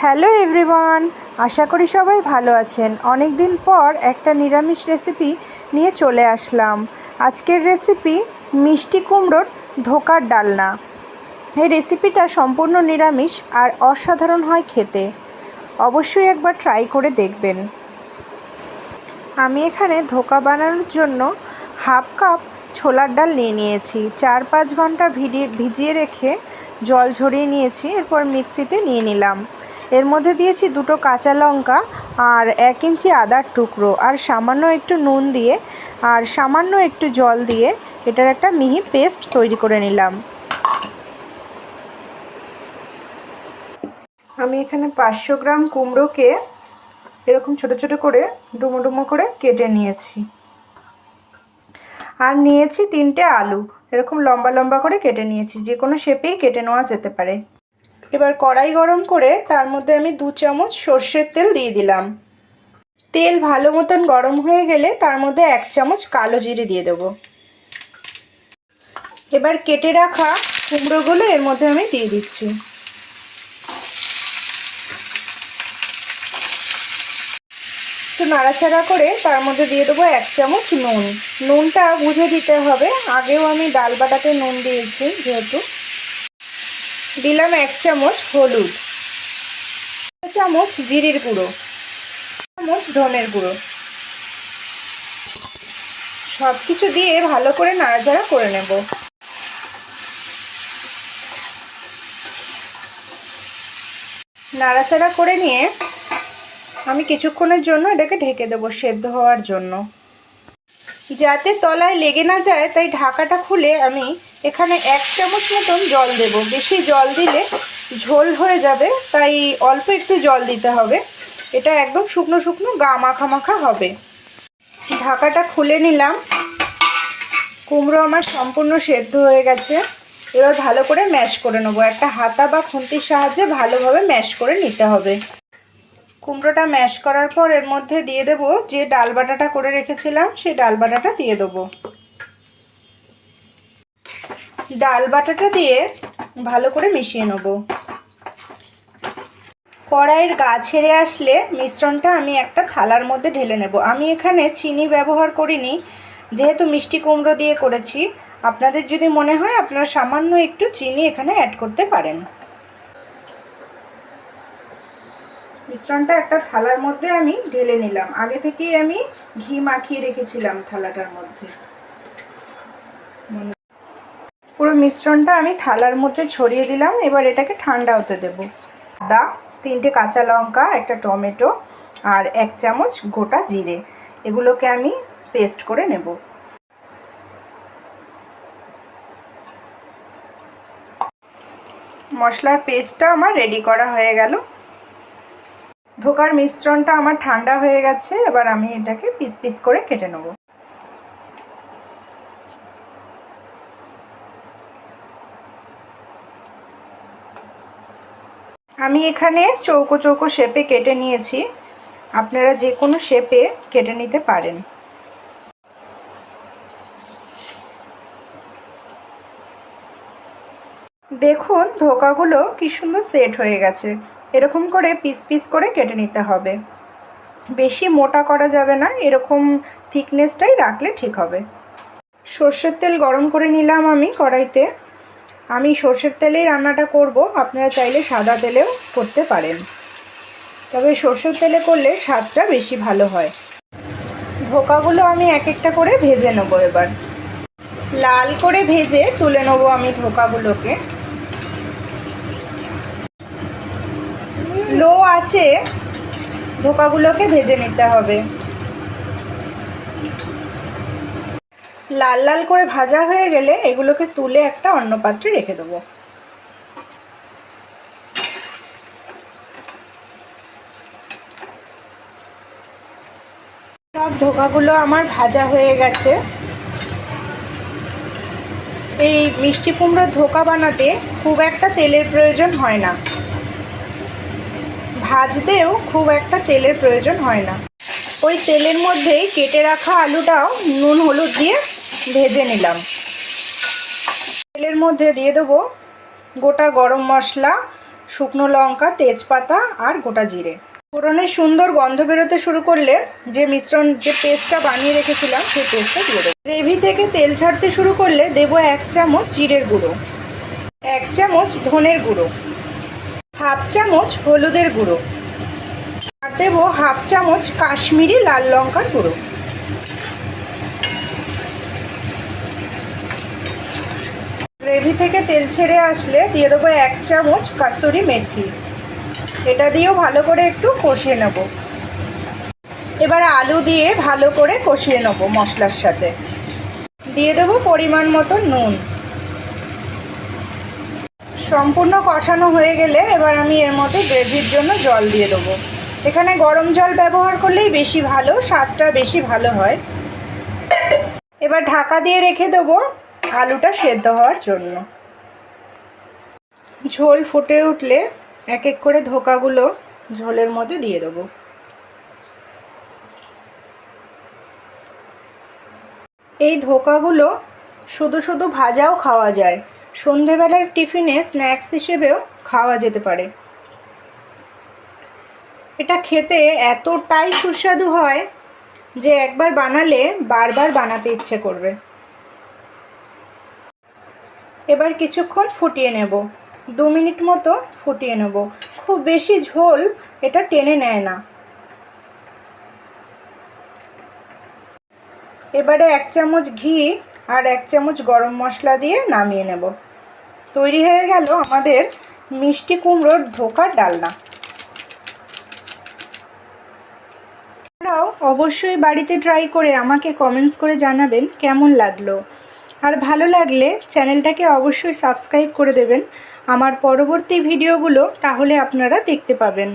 Hello everyone, আশা করি সবাই ভালো আছেন। অনেক দিন পর একটা নিরামিষ রেসিপি নিয়ে চলে আসলাম। আজকের রেসিপি মিষ্টি কুমড়োর ধোকার ডালনা। এই রেসিপিটা সম্পূর্ণ নিরামিষ আর অসাধারণ হয় খেতে। অবশ্যই একবার ট্রাই করে দেখবেন। আমি এখানে ধোকা বানানোর জন্য হাফ কাপ ছোলার ডাল নিয়ে নিয়েছি। 4-5 ঘন্টা ভিজিয়ে রেখে জল ঝরিয়ে নিয়েছি। এরপর মিক্সিতে নিয়ে নিলাম। এর মধ্যে দিয়েছি 2 কাঁচা লঙ্কা আর 1 ইঞ্চি আদার টুকরো আর সামান্য একটু নুন দিয়ে আর সামান্য একটু জল দিয়ে এটার একটা মিহি পেস্ট তৈরি করে নিলাম। আমি এখানে 500 গ্রাম কুমড়োকে এরকম ছোট ছোট করে ডুমো ডুমো করে কেটে নিয়েছি। আর নিয়েছি 3টে আলু, এরকম লম্বা লম্বা করে কেটে নিয়েছি। যে কোনো শেপেই কেটে নেওয়া যেতে পারে। এবার কড়াই গরম করে তার মধ্যে আমি 2 চামচ সর্ষের তেল দিয়ে দিলাম। তেল ভালো মতন গরম হয়ে গেলে তার মধ্যে 1 চামচ কালো জিরে দিয়ে দেব। এবার কেটে রাখা কুমড়োগুলো এর মধ্যে আমি দিয়ে দিচ্ছি। একটু নাড়াচাড়া করে তার মধ্যে দিয়ে দেবো 1 চামচ নুন। নুনটা বুঝে দিতে হবে, আগেও আমি ডাল বাটাতে নুন দিয়েছি যেহেতু। দিলাম 1 চামচ হলুদ, 1 চামচ জিরের গুঁড়ো, 1 চামচ ধনের গুঁড়ো। সব কিছু দিয়ে ভালো করে নাড়াচাড়া করে নেব। নাড়াচাড়া করে নিয়ে আমি কিছুক্ষণের জন্য এটাকে ঢেকে দেবো সেদ্ধ হওয়ার জন্য। যাতে তলায় লেগে না যায় তাই ঢাকাটা খুলে আমি এখানে 1 চামচ মতন জল দেব। বেশি জল দিলে ঝোল হয়ে যাবে, তাই অল্প একটু জল দিতে হবে। এটা একদম শুকনো শুকনো গা মাখা মাখা হবে। ঢাকাটা খুলে নিলাম। কুমড়ো আমার সম্পূর্ণ সেদ্ধ হয়ে গেছে। এবার ভালো করে ম্যাশ করে নেবো। একটা হাতা বা খুন্তির সাহায্যে ভালোভাবে ম্যাশ করে নিতে হবে। কুমড়োটা ম্যাশ করার পর এর মধ্যে দিয়ে দেব যে ডাল বাটাটা করে রেখেছিলাম, সেই ডাল বাটাটা দিয়ে দেবো। ডাল বাটাটা দিয়ে ভালো করে মিশিয়ে নেব। কড়াইয়ের গা ছেড়ে আসলে মিশ্রণটা আমি একটা থালার মধ্যে ঢেলে নেব। আমি এখানে চিনি ব্যবহার করিনি, যেহেতু মিষ্টি কুমড়ো দিয়ে করেছি। আপনাদের যদি মনে হয় আপনারা সামান্য একটু চিনি এখানে অ্যাড করতে পারেন। মিশ্রণটা একটা থালার মধ্যে আমি ঢেলে নিলাম। আগে থেকেই আমি ঘি মাখিয়ে রেখেছিলাম থালাটার মধ্যে। পুরো মিশ্রণটা আমি থালার মধ্যে ছড়িয়ে দিলাম। এবার এটাকে ঠান্ডা হতে দেব। আদা, 3টে কাঁচা লঙ্কা, একটা টমেটো আর 1 চামচ গোটা জিরে, এগুলোকে আমি পেস্ট করে নেব। মশলার পেস্টটা আমার রেডি করা হয়ে গেল। ধোকার মিশ্রণটা আমার ঠান্ডা হয়ে গেছে। এবার আমি এটাকে পিস পিস করে কেটে নেব। আমি এখানে চৌকো চৌকো শেপে কেটে নিয়েছি। আপনারা যে কোনো শেপে কেটে নিতে পারেন। দেখুন ধোকাগুলো কি সুন্দর সেট হয়ে গেছে। এরকম করে পিস পিস করে কেটে নিতে হবে। বেশি মোটা করা যাবে না, এরকম থিকনেসটাই রাখলে ঠিক হবে। সর্ষের তেল গরম করে নিলাম আমি কড়াইতে। আমি সর্ষের তেলেই রান্নাটা করব, আপনারা চাইলে সাদা তেলেও করতে পারেন, তবে সর্ষের তেলে করলে স্বাদটা বেশি ভালো হয়। ধোকাগুলো আমি এক একটা করে ভেজে নেব। এবার লাল করে ভেজে তুলে নেব আমি ধোকাগুলোকে। লো আঁচে ধোকাগুলোকে ভেজে নিতে হবে। লাল লাল করে ভাজা হয়ে গেলে এগুলোকে তুলে একটা অন্য পাত্রে রেখে দেবো। সব ধোকাগুলো আমার ভাজা হয়ে গেছে। এই মিষ্টি কুমড়োর ধোকা বানাতে খুব একটা তেলের প্রয়োজন হয় না, ভাজতেও খুব একটা তেলের প্রয়োজন হয় না। ওই তেলের মধ্যেই কেটে রাখা আলুটাও নুন হলুদ দিয়ে ভেজে নিলাম। তেলের মধ্যে দিয়ে দেবো গোটা গরম মশলা, শুকনো লঙ্কা, তেজপাতা আর গোটা জিরে। ফোড়নের সুন্দর গন্ধ বেরোতে শুরু করলে যে পেস্টটা বানিয়ে রেখেছিলাম সেই পেস্টটা দিয়ে দেবো। গ্রেভি থেকে তেল ছাড়তে শুরু করলে দেবো 1 চামচ জিরের গুঁড়ো, 1 চামচ ধনের গুঁড়ো, হাফ চামচ হলুদের গুঁড়ো আর দেবো হাফ চামচ কাশ্মীরি লাল লঙ্কার গুঁড়ো। গ্রেভি থেকে তেল ছেড়ে আসলে দিয়ে দেবো 1 চামচ কাসুরি মেথি। এটা দিয়েও ভালো করে একটু কষিয়ে নেব। এবার আলু দিয়ে ভালো করে কষিয়ে নেব মশলার সাথে। দিয়ে দেবো পরিমাণ মতো নুন। সম্পূর্ণ কষানো হয়ে গেলে এবার আমি এর মধ্যে গ্রেভির জন্য জল দিয়ে দেবো। এখানে গরম জল ব্যবহার করলেই বেশি ভালো, স্বাদটা বেশি ভালো হয়। এবার ঢাকা দিয়ে রেখে দেবো আলুটা সেদ্ধ হওয়ার জন্য। ঝোল ফুটে উঠলে এক এক করে ধোকাগুলো ঝোলের মধ্যে দিয়ে দেবো। এই ধোকাগুলো শুধু শুধু ভাজাও খাওয়া যায়, সন্ধেবেলার টিফিনে স্ন্যাক্স হিসেবেও খাওয়া যেতে পারে। এটা খেতে এতটাই সুস্বাদু হয় যে একবার বানালে বারবার বানাতে ইচ্ছে করবে। এবার কিছুক্ষণ ফুটিয়ে নেব, 2 মিনিট মতো ফুটিয়ে নেব। খুব বেশি ঝোল এটা টেনে নেয় না। এবারে 1 চামচ ঘি আর 1 চামচ গরম মশলা দিয়ে নামিয়ে নেব। তৈরি হয়ে গেল আমাদের মিষ্টি কুমড়োর ধোকার ডালনা। আপনারাও অবশ্যই বাড়িতে ট্রাই করে আমাকে কমেন্টস করে জানাবেন কেমন লাগলো। আর ভালো লাগলে চ্যানেলটাকে অবশ্যই সাবস্ক্রাইব করে দেবেন আমার পরবর্তী ভিডিওগুলো, তাহলে আপনারা দেখতে পাবেন।